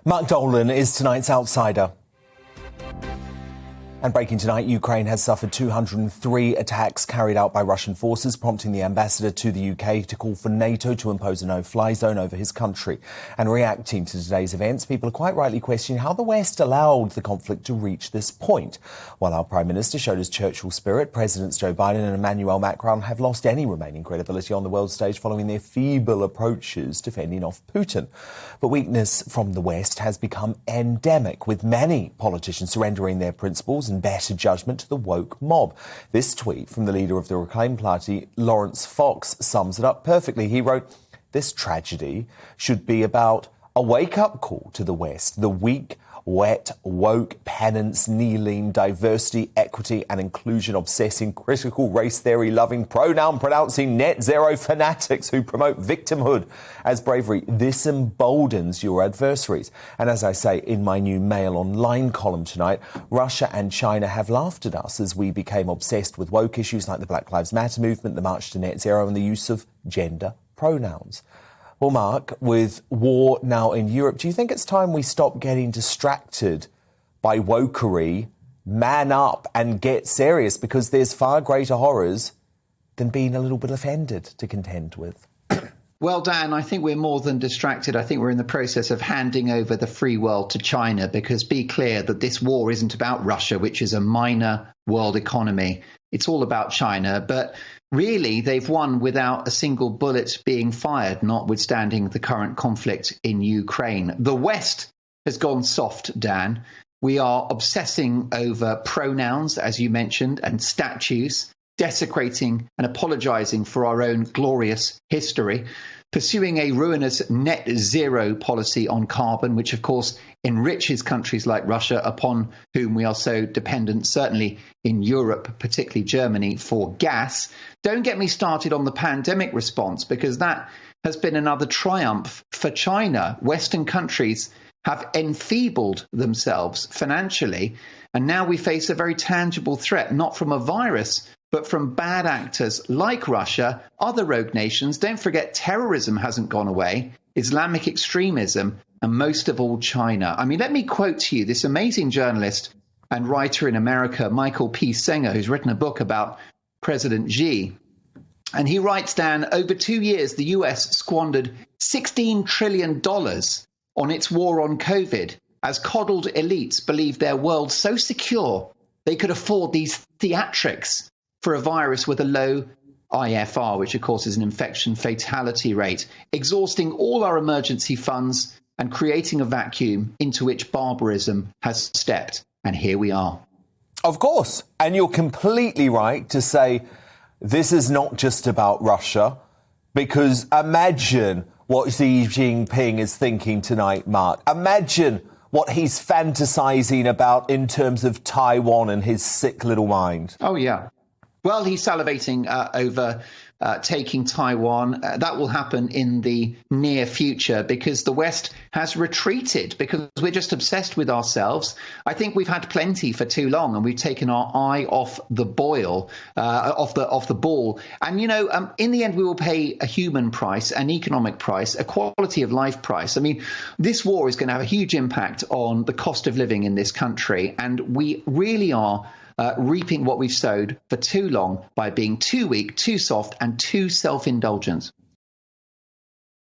Mark Dolan is tonight's outsider. And breaking tonight, Ukraine has suffered 203 attacks carried out by Russian forces, prompting the ambassador to the UK to call for NATO to impose a no-fly zone over his country. And reacting to today's events, people are quite rightly questioning how the West allowed the conflict to reach this point. While our Prime Minister showed his Churchill spirit, Presidents Joe Biden and Emmanuel Macron have lost any remaining credibility on the world stage following their feeble approaches to fending off Putin. But weakness from the West has become endemic, with many politicians surrendering their principles and better judgment to the woke mob. This tweet from the leader of the Reclaim Party, Lawrence Fox, sums it up perfectly. He wrote, "This tragedy should be about a wake-up call to the West, the weak, wet, woke, penance, kneeling, diversity, equity and inclusion obsessing, critical race theory loving, pronoun pronouncing, net zero fanatics who promote victimhood as bravery. This emboldens your adversaries." And as I say in my new Mail Online column tonight, Russia and China have laughed at us as we became obsessed with woke issues like the Black Lives Matter movement, the March to Net Zero and the use of gender pronouns. Well, Mark, with war now in Europe, do you think it's time we stop getting distracted by wokery, man up and get serious, because there's far greater horrors than being a little bit offended to contend with? Well, Dan, I think we're more than distracted. I think we're in the process of handing over the free world to China, because be clear that this war isn't about Russia, which is a minor world economy. It's all about China. But really, they've won without a single bullet being fired, notwithstanding the current conflict in Ukraine. The West has gone soft, Dan. We are obsessing over pronouns, as you mentioned, and statues, desecrating and apologizing for our own glorious history, pursuing a ruinous net zero policy on carbon, which of course enriches countries like Russia, upon whom we are so dependent, certainly in Europe, particularly Germany, for gas. Don't get me started on the pandemic response, because that has been another triumph for China. Western countries have enfeebled themselves financially, and now we face a very tangible threat, not from a virus, but from bad actors like Russia, other rogue nations. Don't forget, terrorism hasn't gone away, Islamic extremism, and most of all, China. I mean, let me quote to you this amazing journalist and writer in America, Michael P. Singer, who's written a book about President Xi. And he writes down, over 2 years, the US squandered $16 trillion on its war on COVID, as coddled elites believed their world so secure they could afford these theatrics for a virus with a low IFR, which of course is an infection fatality rate, exhausting all our emergency funds and creating a vacuum into which barbarism has stepped. And here we are. Of course. And you're completely right to say this is not just about Russia, because imagine what Xi Jinping is thinking tonight, Mark. Imagine what he's fantasizing about in terms of Taiwan and his sick little mind. Oh, yeah. Well, he's salivating over taking Taiwan. That will happen in the near future, because the West has retreated, because we're just obsessed with ourselves. I think we've had plenty for too long, and we've taken our eye off the boil, off the ball. And, you know, in the end, we will pay a human price, an economic price, a quality of life price. I mean, this war is going to have a huge impact on the cost of living in this country. And we really are reaping what we've sowed for too long by being too weak, too soft and too self-indulgent.